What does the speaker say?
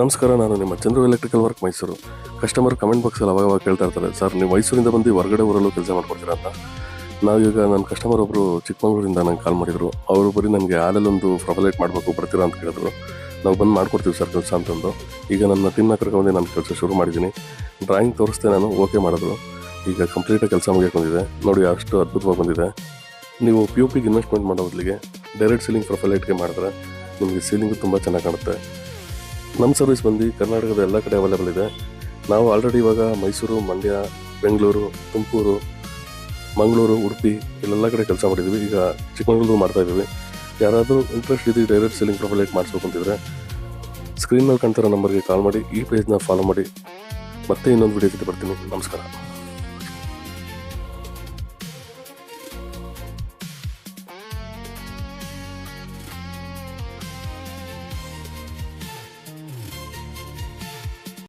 ನಮಸ್ಕಾರ, ನಾನು ನಿಮ್ಮ Chandru electrical work Mysuru. Customer comment ಬಾಕ್ಸಲ್ಲಿ ಅವಾಗ ಕೇಳ್ತಾ ಇರ್ತಾರೆ, ಸರ್ ನೀವು ಮೈಸೂರಿಂದ ಬಂದು ಹೊರಗಡೆ ಊರಲ್ಲೂ ಕೆಲಸ ಮಾಡ್ಕೊಡ್ತೀರಾ ಅಂತ. ನಾವೀಗ ನನ್ನ ಕಸ್ಟಮರ್ ಒಬ್ಬರು ಚಿಕ್ಕಮಗಳೂರಿಂದ ನಂಗೆ ಕಾಲ್ ಮಾಡಿದರು. ಅವರು ಬರೀ ನನಗೆ ಹಾಲಲ್ಲೊಂದು ಪ್ರೊಫೈಲೈಟ್ ಮಾಡಬೇಕು ಬರ್ತೀರಾ ಅಂತ ಕೇಳಿದ್ರು. ನಾವು ಬಂದು ಮಾಡ್ಕೊಡ್ತೀವಿ ಸರ್ ಕೆಲಸ ಅಂತಂದು. ಈಗ ನನ್ನ ಟೀಮ್ನ ಕರ್ಕೊಂಡು ನಾನು ಕೆಲಸ ಶುರು ಮಾಡಿದ್ದೀನಿ. ಡ್ರಾಯಿಂಗ್ ತೋರಿಸ್ದೆ ನಾನು, ಓಕೆ ಮಾಡಿದ್ರು. ಈಗ ಕಂಪ್ಲೀಟಾಗಿ ಕೆಲಸ ಮುಗಿಯಕ್ಕೆ ಬಂದಿದೆ ನೋಡಿ, ಅಷ್ಟು ಅದ್ಭುತವಾಗಿ ಬಂದಿದೆ. ನೀವು POPಗೆ ಇನ್ವೆಸ್ಟ್ಮೆಂಟ್ ಮಾಡೋ ಬದಲಿಗೆ ಡೈರೆಕ್ಟ್ ಸೀಲಿಂಗ್ ಪ್ರೊಫೈಲೈಟ್ಗೆ ಮಾಡಿದ್ರೆ ನಿಮಗೆ ಸೀಲಿಂಗು ತುಂಬ ಚೆನ್ನಾಗಿ ಕಾಣುತ್ತೆ. ನಮ್ಮ ಸರ್ವಿಸ್ ಬಂದು ಕರ್ನಾಟಕದ ಎಲ್ಲ ಕಡೆ ಅವೈಲೇಬಲ್ ಇದೆ. ನಾವು ಆಲ್ರೆಡಿ ಇವಾಗ ಮೈಸೂರು, ಮಂಡ್ಯ, ಬೆಂಗಳೂರು, ತುಮಕೂರು, ಮಂಗಳೂರು, ಉಡುಪಿ ಇಲ್ಲೆಲ್ಲ ಕಡೆ ಕೆಲಸ ಮಾಡಿದ್ದೀವಿ. ಈಗ ಚಿಕ್ಕಮಗಳೂರು ಮಾಡ್ತಾಯಿದ್ದೀವಿ. ಯಾರಾದರೂ ಇಂಟ್ರೆಸ್ಟ್ ಇದೆ ಡೈರೆಕ್ಟ್ ಸೀಲಿಂಗ್ ಪ್ರೊಫೈಲೈಟ್ ಮಾಡಿಸ್ಬೇಕು ಅಂತಿದ್ರೆ ಸ್ಕ್ರೀನ್ ಮೇಲೆ ಕಾಣ್ತಿರೋ ನಂಬರ್ಗೆ ಕಾಲ್ ಮಾಡಿ, ಈ ಪೇಜ್ನ ಫಾಲೋ ಮಾಡಿ. ಮತ್ತೆ ಇನ್ನೊಂದು ವಿಡಿಯೋ ಜೊತೆ ಬರ್ತೀನಿ. ನಮಸ್ಕಾರ.